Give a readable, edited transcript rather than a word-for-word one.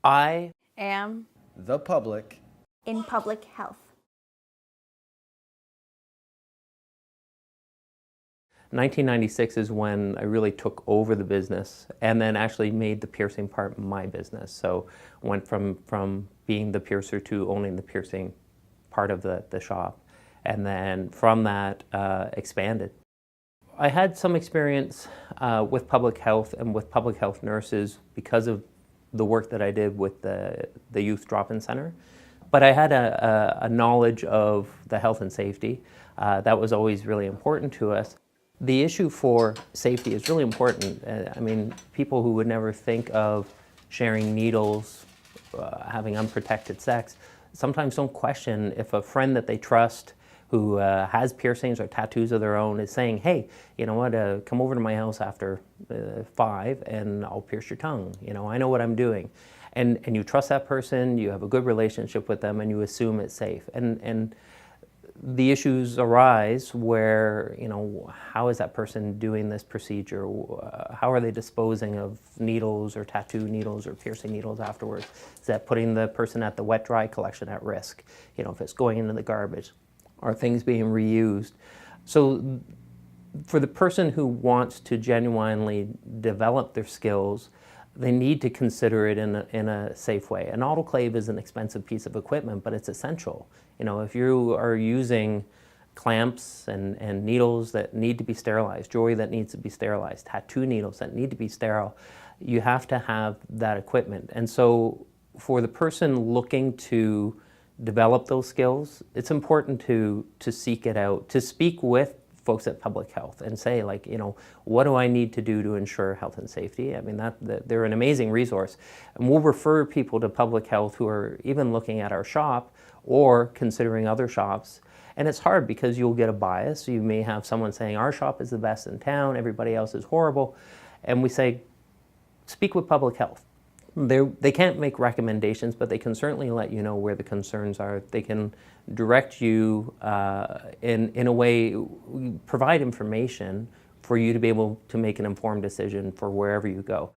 I am the public in public health. 1996 is when I really took over the business and then actually made the piercing part my business. So went from being the piercer to owning the piercing part of the shop. And then from that, expanded. I had some experience with public health and with public health nurses because of the work that I did with the youth drop-in center. But I had a knowledge of the health and safety. That was always really important to us. The issue for safety is really important. I mean, people who would never think of sharing needles, having unprotected sex, sometimes don't question if a friend that they trust who has piercings or tattoos of their own is saying, hey, you know what, come over to my house after 5 and I'll pierce your tongue. You know, I know what I'm doing. And you trust that person, you have a good relationship with them, and you assume it's safe. And the issues arise where, you know, how is that person doing this procedure? How are they disposing of needles or tattoo needles or piercing needles afterwards? Is that putting the person at the wet-dry collection at risk? You know, if it's going into the garbage, are things being reused? So for the person who wants to genuinely develop their skills, they need to consider it in a safe way. An autoclave is an expensive piece of equipment, but it's essential. You know, if you are using clamps and needles that need to be sterilized, jewelry that needs to be sterilized, tattoo needles that need to be sterile, you have to have that equipment. And so for the person looking to develop those skills, it's important to seek it out, to speak with folks at public health and say, like, you know, what do I need to do to ensure health and safety? I mean, they're an amazing resource. And we'll refer people to public health who are even looking at our shop or considering other shops. And it's hard because you'll get a bias. You may have someone saying, our shop is the best in town, everybody else is horrible. And we say, speak with public health. They can't make recommendations, but they can certainly let you know where the concerns are. They can direct you in a way, provide information for you to be able to make an informed decision for wherever you go.